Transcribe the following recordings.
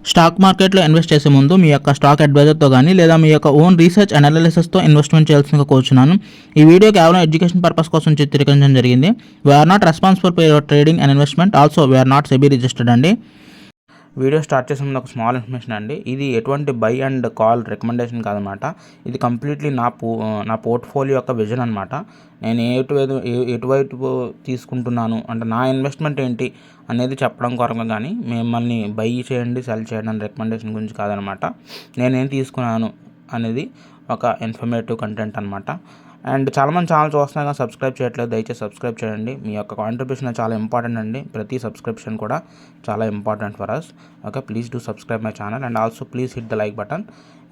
Stock మార్కెట్లో invest చేసే ముందు మీ యొక్క స్టాక్ అడ్వైజర్తో కానీ లేదా మీ యొక్క ఓన్ రీసెర్చ్ అనాలిసిస్తో ఇన్వెస్ట్మెంట్ చేయాల్సిందిగా కోరుచున్నాను. ఈ వీడియో కేవలం ఎడ్యుకేషన్ పర్పస్ కోసం చిత్రీకరించడం జరిగింది. We are not responsible for your trading and investment. Also we are not SEBI registered అండి. వీడియో స్టార్ట్ చేసే ముందు ఒక స్మాల్ ఇన్ఫర్మేషన్ అండి. ఇది ఎటువంటి బై అండ్ కాల్ రికమెండేషన్ కాదనమాట. ఇది కంప్లీట్లీ నా పోర్ట్ఫోలియో యొక్క విజన్ అనమాట. నేను ఎటువైపు తీసుకుంటున్నాను అంటే నా ఇన్వెస్ట్మెంట్ ఏంటి అనేది చెప్పడం కొరకు కానీ మిమ్మల్ని బై చేయండి సెల్ చేయండి అనే రికమెండేషన్ గురించి కాదనమాట. నేనేం తీసుకున్నాను అనేది ఒక ఇన్ఫర్మేటివ్ కంటెంట్ అనమాట. అండ్ చాలామంది ఛానల్ చూస్తున్నా కానీ సబ్స్క్రైబ్ చేయట్లేదు. దయచేసి సబ్స్క్రైబ్ చేయండి. మీ యొక్క కాంట్రిబ్యూషన్ చాలా ఇంపార్టెంట్ అండి. ప్రతి సబ్స్క్రిప్షన్ కూడా చాలా important for us. Okay, please do subscribe my channel and also please hit the like button.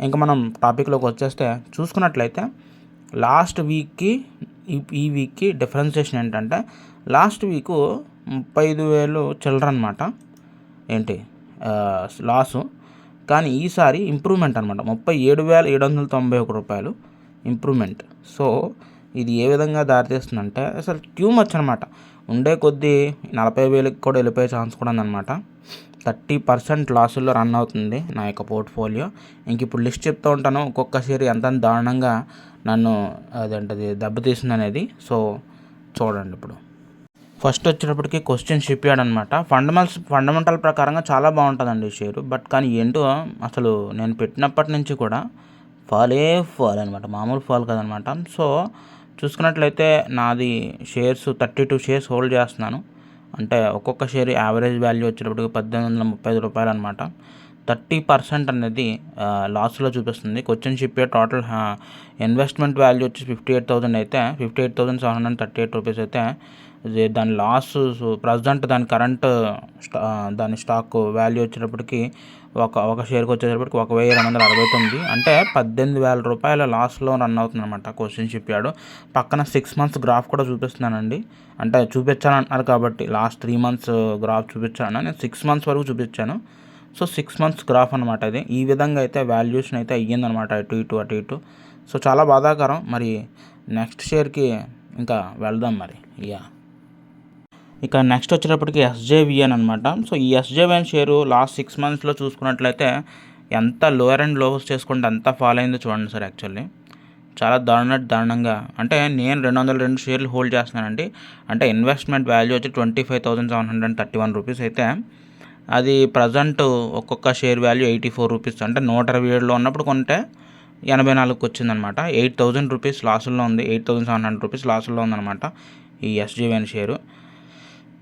ఇంకా మనం టాపిక్లోకి వచ్చేస్తే చూసుకున్నట్లయితే లాస్ట్ వీక్కి ఈ వీక్కి డిఫరెన్సియేషన్ ఏంటంటే లాస్ట్ వీకు 35,000 చిల్లర అనమాట ఏంటి లాసు. కానీ ఈసారి ఇంప్రూవ్మెంట్ అనమాట 37,791 రూపాయలు ఇంప్రూవ్మెంట్. సో ఇది ఏ విధంగా దారితీస్తుందంటే అసలు ట్యూ మచ్ అనమాట. ఉండే కొద్దీ 40,000కి కూడా వెళ్ళిపోయే ఛాన్స్ కూడా ఉందన్నమాట. 30% లాసుల్లో రన్ అవుతుంది నా యొక్క పోర్ట్ఫోలియో. ఇంక ఇప్పుడు లిస్ట్ చెప్తూ ఉంటాను ఒక్కొక్క షేర్ ఎంత దారుణంగా నన్ను అదేంటది దెబ్బతీస్తుంది అనేది. సో చూడండి ఇప్పుడు. ఫస్ట్ వచ్చేటప్పటికి క్వశ్చన్ షిప్ యార్డ్ అనమాట. ఫండమెంటల్ ప్రకారంగా చాలా బాగుంటుందండి ఈ షేరు. బట్ కానీ ఏంటో అసలు నేను పెట్టినప్పటి నుంచి కూడా ఫాల్ అనమాట, మామూలు ఫాల్ కదనమాట. సో చూసుకున్నట్లయితే నాది షేర్స్ 32 షేర్స్ హోల్డ్ చేస్తున్నాను. అంటే ఒక్కొక్క షేర్ యావరేజ్ వాల్యూ వచ్చేటప్పటికి 1,835 రూపాయలు అనమాట. 30% అనేది లాస్లో చూపిస్తుంది. Question ship total investment value వచ్చి 58,000 అయితే 58,738 రూపీస్ అయితే దాని లాస్ ప్రజెంట్ దాని కరెంట్ దాని స్టాక్ వాల్యూ వచ్చేటప్పటికి ఒక షేర్కి వచ్చేటప్పటికి 1,269 అంటే 18,000 రూపాయల లాస్లో రన్ అవుతుంది అనమాట క్వశ్చన్ షిప్ యార్డ్. పక్కన 6 months గ్రాఫ్ కూడా చూపిస్తున్నానండి. అంటే చూపించాను అంటున్నారు కాబట్టి లాస్ట్ 3 months గ్రాఫ్ చూపించాను. నేను 6 months వరకు చూపించాను. సో 6 months గ్రాఫ్ అనమాట ఇది. ఈ విధంగా అయితే వాల్యూషన్ అయితే అయ్యిందనమాట అటు ఇటు. సో చాలా బాధాకరం. మరి నెక్స్ట్ షేర్కి ఇంకా వెళ్దాం మరి. ఇక నెక్స్ట్ వచ్చేటప్పటికి ఎస్జేవిఎన్ అనమాట. సో ఈ ఎస్జేవిఎన్ షేరు లాస్ట్ 6 monthsలో చూసుకున్నట్లయితే ఎంత లోయర్ అండ్ లోస్ చేసుకుంటే ఎంత ఫాల్ అయిందో చూడండి సార్. యాక్చువల్లీ చాలా దారుణంగా అంటే నేను 202 షేర్లు హోల్డ్ చేస్తున్నానండి. అంటే ఇన్వెస్ట్మెంట్ వాల్యూ వచ్చి 25,731 రూపీస్ అయితే అది ప్రజెంట్ ఒక్కొక్క షేర్ వాల్యూ 84 రూపీస్. అంటే 127లో ఉన్నప్పుడు కొంటే 84కి వచ్చిందనమాట. 8,000 రూపీస్ లాసుల్లో ఉంది. 8,700 రూపీస్ లాసుల్లో ఉందన్నమాట ఈ ఎస్జేవిఎన్ షేరు.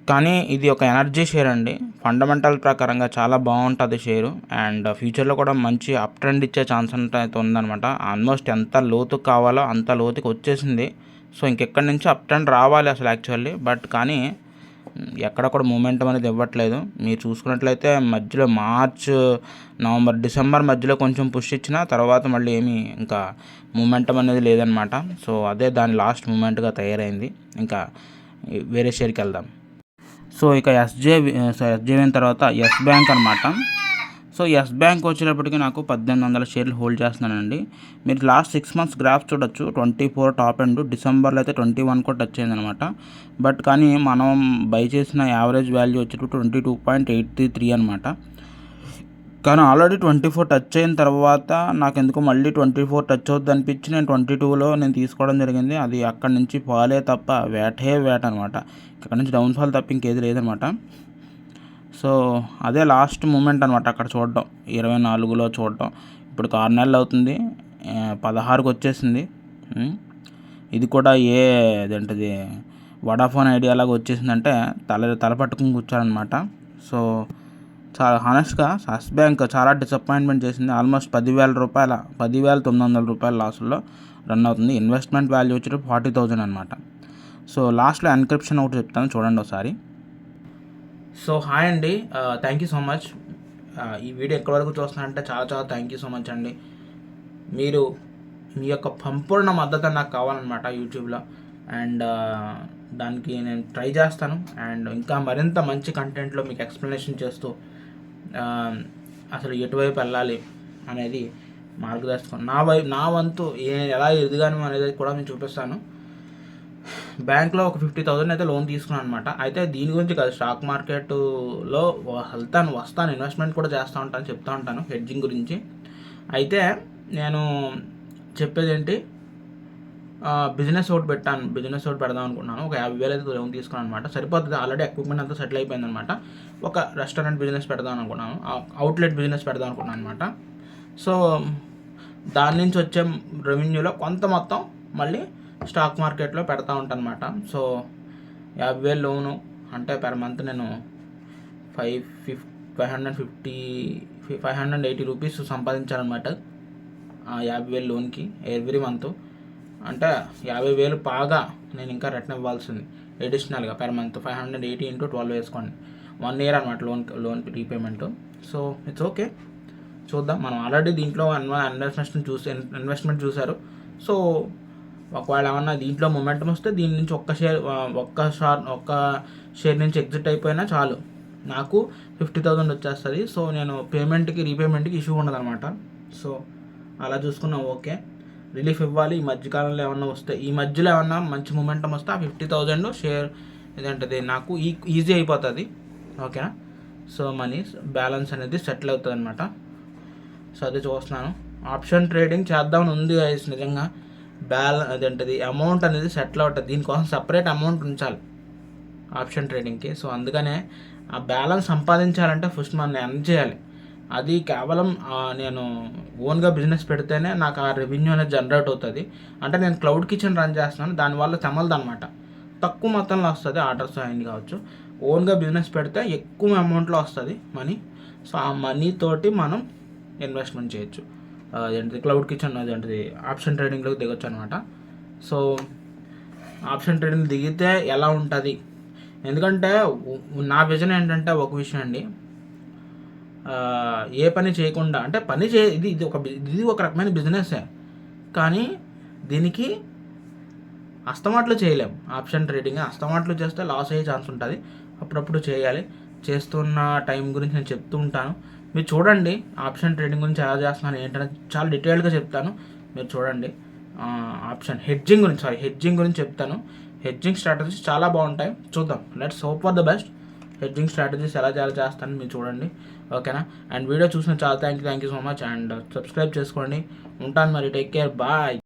కానీ ఇది ఒక ఎనర్జీ షేర్ అండి. ఫండమెంటల్ ప్రకారంగా చాలా బాగుంటుంది షేరు. అండ్ ఫ్యూచర్లో కూడా మంచి అప్ ట్రెండ్ ఇచ్చే ఛాన్స్ అయితే ఉందన్నమాట. ఆల్మోస్ట్ ఎంత లోతుకు కావాలో అంత లోతుకి వచ్చేసింది. సో ఇంకెక్కడి నుంచి అప్ ట్రెండ్ రావాలి అసలు యాక్చువల్లీ. బట్ కానీ ఎక్కడ కూడా మూమెంటం అనేది ఇవ్వట్లేదు. మీరు చూసుకున్నట్లయితే మధ్యలో మార్చ్, నవంబర్, డిసెంబర్ మధ్యలో కొంచెం పుష్ ఇచ్చిన తర్వాత మళ్ళీ ఏమీ ఇంకా మూమెంటం అనేది లేదనమాట. సో అదే దాని లాస్ట్ మూమెంట్గా తయారైంది. ఇంకా వేరే షేర్కి వెళ్దాం. సో ఇక ఎస్జేవిఎన్ తర్వాత ఎస్ బ్యాంక్ అనమాట. సో ఎస్ బ్యాంక్ వచ్చేటప్పటికి నాకు 1,800 షేర్లు హోల్డ్ చేస్తున్నానండి. మీరు లాస్ట్ 6 months గ్రాఫ్ చూడొచ్చు. 24 టాప్ ఎండ్, డిసెంబర్లో అయితే 21 కూడా టచ్ అయిందనమాట. బట్ కానీ మనం బై చేసిన యావరేజ్ వాల్యూ వచ్చేటప్పుడు 22.833 అనమాట. కానీ ఆల్రెడీ 24 టచ్ అయిన తర్వాత నాకు ఎందుకో మళ్ళీ 24 టచ్ అవుద్ది అనిపించి నేను 22లో తీసుకోవడం జరిగింది. అది అక్కడి నుంచి ఫాలే తప్ప వేట అనమాట. అక్కడి నుంచి డౌన్ఫాల్ తప్ప ఇంకేది లేదనమాట. సో అదే లాస్ట్ మూమెంట్ అనమాట అక్కడ చూడడం, 24లో చూడడం. ఇప్పుడు 6 నెలలు అవుతుంది, 16కి వచ్చేసింది. ఇది కూడా అదేంటది వడాఫోన్ ఐడియా లాగా వచ్చేసిందంటే తల పట్టుకుని కూర్చోాలన్నమాట. సో చాలా హానెస్ట్గా ఎస్ బ్యాంక్ చాలా డిసప్పాయింట్మెంట్ చేసింది. ఆల్మోస్ట్ 10,900 రూపాయల లాసుల్లో రన్ అవుతుంది. ఇన్వెస్ట్మెంట్ వాల్యూ వచ్చి 40,000 అనమాట. సో లాస్ట్లో ఎన్క్రిప్షన్ ఒకటి చెప్తాను చూడండి ఒకసారి. సో హాయ్ అండి, థ్యాంక్ యూ సో మచ్. ఈ వీడియో ఎక్కడి వరకు చూస్తున్నారంటే చాలా థ్యాంక్ యూ సో మచ్ అండి. మీరు మీ యొక్క సంపూర్ణ మద్దతు నాకు కావాలన్నమాట యూట్యూబ్లో. అండ్ దానికి నేను ట్రై చేస్తాను. అండ్ ఇంకా మరింత మంచి కంటెంట్లో మీకు ఎక్స్ప్లెనేషన్ చేస్తూ అసలు ఎటువైపు వెళ్ళాలి అనేది మార్గదర్శకం నా వంతు ఎలా ఎదగాను అనేది కూడా నేను చూపిస్తాను. బ్యాంక్లో ఒక 50,000 అయితే లోన్ తీసుకున్నాను అనమాట. అయితే దీని గురించి కాదు, స్టాక్ మార్కెట్లో వస్తాను ఇన్వెస్ట్మెంట్ కూడా చేస్తూ ఉంటాను, చెప్తూ ఉంటాను హెడ్జింగ్ గురించి. అయితే నేను చెప్పేది ఏంటి, బిజినెస్ ఒకటి పెడదాం అనుకున్నాను. ఒక 50,000 అయితే లోన్ తీసుకున్నాను అనమాట. సరిపోతుంది, ఆల్రెడీ ఎక్విప్మెంట్ అంతా సెటిల్ అయిపోయింది అనమాట. ఒక రెస్టారెంట్ బిజినెస్ పెడదాం అనుకున్నాను, అవుట్లెట్ బిజినెస్ పెడదాం అనుకున్నాను అనమాట. సో దాని నుంచి వచ్చే రెవెన్యూలో కొంత మొత్తం మళ్ళీ స్టాక్ మార్కెట్లో పెడతా ఉంటాను అనమాట. సో 50,000 లోను అంటే పర్ మంత్ నేను 580 రూపీస్ సంపాదించాలన్నమాట. 50,000 లోన్కి ఎవ్రీ మంత్. అంటే 50,000 బాగా నేను ఇంకా రిటర్న్ ఇవ్వాల్సింది ఎడిషనల్గా పర్ మంత్. 580 into 12 వేసుకోండి, 1 year అనమాట loan repayment. So it's okay, చూద్దాం. మనం ఆల్రెడీ దీంట్లో ఇన్వెస్ట్మెంట్ చూశారు. సో ఒకవేళ ఏమన్నా దీంట్లో మొమెంటం వస్తే దీని నుంచి ఒక్క షేర్ నుంచి ఎగ్జిట్ అయిపోయినా చాలు, నాకు 50,000 వచ్చేస్తుంది. సో నేను రీపేమెంట్కి ఇష్యూ ఉండదు అనమాట. సో అలా చూసుకున్నాం, ఓకే. రిలీఫ్ ఇవ్వాలి. ఈ మధ్యకాలంలో ఈ మధ్యలో ఏమన్నా మంచి మొమెంటం వస్తే ఆ 50,000 షేర్ ఇదేంటది నాకు ఈజీ అయిపోతుంది, ఓకేనా. సో మనీ బ్యాలెన్స్ అనేది సెటిల్ అవుతుంది అనమాట. సో అది చూస్తున్నాను. ఆప్షన్ ట్రేడింగ్ చేద్దామని ఉంది గైస్, నిజంగా. అదేంటది అమౌంట్ అనేది సెటిల్ అవుతుంది, దీనికోసం సపరేట్ అమౌంట్ ఉంచాలి ఆప్షన్ ట్రేడింగ్కి. సో అందుకనే ఆ బ్యాలెన్స్ సంపాదించాలంటే ఫస్ట్ మనం ఎర్న్ చేయాలి. అది కేవలం నేను ఓన్గా బిజినెస్ పెడితేనే నాకు ఆ రెవెన్యూ అనేది జనరేట్ అవుతుంది. అంటే నేను క్లౌడ్ కిచెన్ రన్ చేస్తున్నాను, దానివల్ల తెమలదు అనమాట, తక్కువ మొత్తంలో వస్తుంది. ఆర్డర్స్ అయింది కావచ్చు. ఓన్గా బిజినెస్ పెడితే ఎక్కువ అమౌంట్లో వస్తుంది మనీ. సో ఆ మనీ తోటి మనం ఇన్వెస్ట్మెంట్ చేయొచ్చు. అదేంటిది క్లౌడ్ కిచెన్, అదేంటిది ఆప్షన్ ట్రేడింగ్లోకి దిగొచ్చు అనమాట. సో ఆప్షన్ ట్రేడింగ్ దిగితే ఎలా ఉంటుంది, ఎందుకంటే నా విజన్ ఏంటంటే ఒక విషయం అండి, ఏ పని చేయకుండా అంటే ఇది ఒక రకమైన బిజినెస్సే, కానీ దీనికి అస్తమాట్లు చేయలేం. ఆప్షన్ ట్రేడింగ్ అస్తమాట్లు చేస్తే లాస్ అయ్యే ఛాన్స్ ఉంటుంది, అప్పుడప్పుడు చేయాలి. చేస్తున్న టైం గురించి నేను చెప్తూ ఉంటాను, మీరు చూడండి. ఆప్షన్ ట్రేడింగ్ గురించి ఎలా చేస్తున్నాను ఏంటంటే చాలా డీటెయిల్గా చెప్తాను, మీరు చూడండి. హెడ్జింగ్ గురించి చెప్తాను. హెడ్జింగ్ స్ట్రాటజీస్ చాలా బాగుంటాయి, చూద్దాం. Let's hope for the best. Hedging strategies ఎలా చేస్తాను మీరు చూడండి, ఓకేనా. అండ్ వీడియో చూసిన చాలా thank you so much. And subscribe చేసుకోండి. ఉంటాను మరి, టేక్ కేర్, బాయ్.